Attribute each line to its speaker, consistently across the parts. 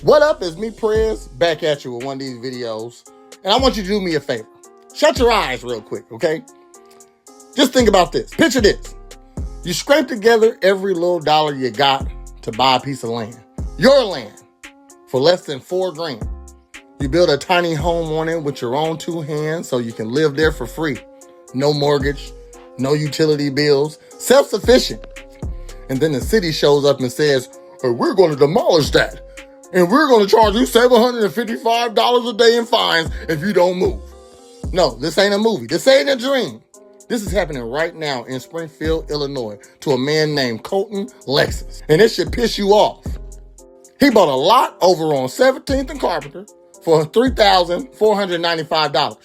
Speaker 1: What up, it's me, Prez, back at you with one of these videos. And I want you to do me a favor. Shut your eyes real quick, okay? Just think about this. Picture this. You scrape together every little dollar you got to buy a piece of land. Your land, for less than $4,000. You build a tiny home on it with your own two hands so you can live there for free. No mortgage, no utility bills, self-sufficient. And then the city shows up and says, "Hey, we're going to demolish that. And we're going to charge you $755 a day in fines if you don't move." No, this ain't a movie. This ain't a dream. This is happening right now in Springfield, Illinois, to a man named Colton Lexus. And it should piss you off. He bought a lot over on 17th and Carpenter for $3,495.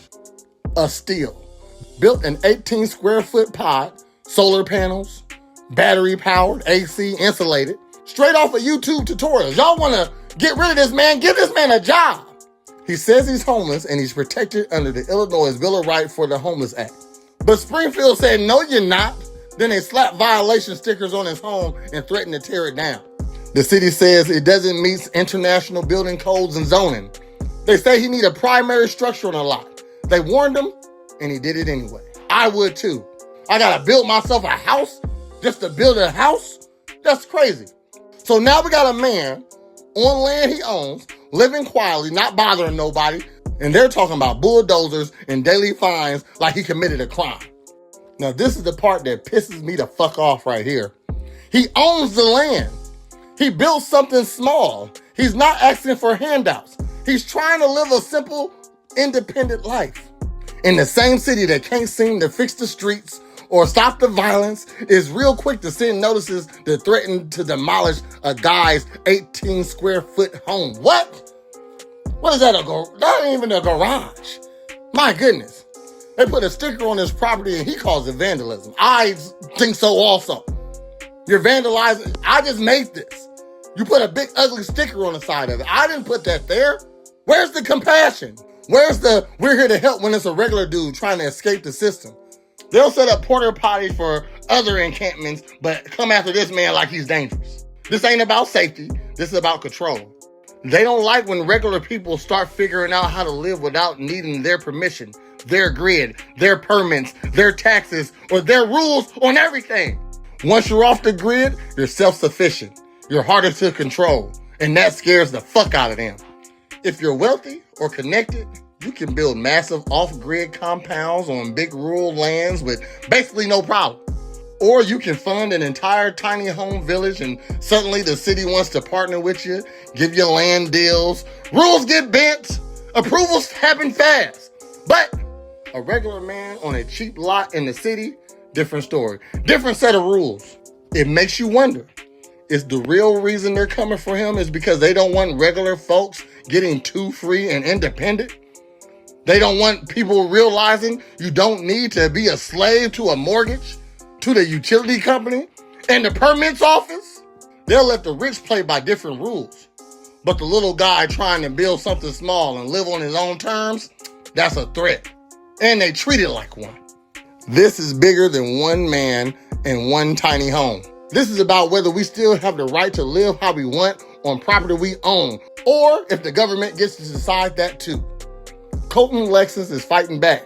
Speaker 1: A steal. Built an 18 square foot pod, solar panels, battery powered, AC, insulated, straight off of YouTube tutorials. Y'all want to get rid of this man? Give this man a job. He says he's homeless and he's protected under the Illinois Bill of Rights for the Homeless Act. But Springfield said, "No, you're not." Then they slapped violation stickers on his home and threatened to tear it down. The city says it doesn't meet international building codes and zoning. They say he need a primary structure on a lot. They warned him and he did it anyway. I would too. I gotta build myself a house just to build a house? That's crazy. So now we got a man on land he owns, living quietly, not bothering nobody, and they're talking about bulldozers and daily fines like he committed a crime. Now this is the part that pisses me the fuck off right here. He owns the land. He built something small. He's not asking for handouts. He's trying to live a simple, independent life. In the same city that can't seem to fix the streets or stop the violence, is real quick to send notices that threaten to demolish a guy's 18 square foot home. What? What is that? That ain't even a garage. My goodness. They put a sticker on his property and he calls it vandalism. I think so also. You're vandalizing. I just made this. You put a big ugly sticker on the side of it. I didn't put that there. Where's the compassion? Where's the "we're here to help" when it's a regular dude trying to escape the system? They'll set up porta potties for other encampments, but come after this man like he's dangerous. This ain't about safety. This is about control. They don't like when regular people start figuring out how to live without needing their permission, their grid, their permits, their taxes, or their rules on everything. Once you're off the grid, you're self-sufficient. You're harder to control, and that scares the fuck out of them. If you're wealthy or connected, you can build massive off-grid compounds on big rural lands with basically no problem. Or you can fund an entire tiny home village and suddenly the city wants to partner with you, give you land deals, rules get bent, approvals happen fast. But a regular man on a cheap lot in the city, different story, different set of rules. It makes you wonder, is the real reason they're coming for him is because they don't want regular folks getting too free and independent? They don't want people realizing you don't need to be a slave to a mortgage, to the utility company, and the permits office? They'll let the rich play by different rules. But the little guy trying to build something small and live on his own terms, that's a threat. And they treat it like one. This is bigger than one man and one tiny home. This is about whether we still have the right to live how we want on property we own, or if the government gets to decide that too. Colton Lexus is fighting back.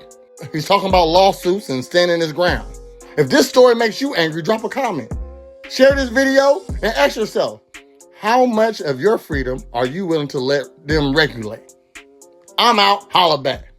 Speaker 1: He's talking about lawsuits and standing his ground. If this story makes you angry, drop a comment. Share this video and ask yourself, how much of your freedom are you willing to let them regulate? I'm out. Holla back.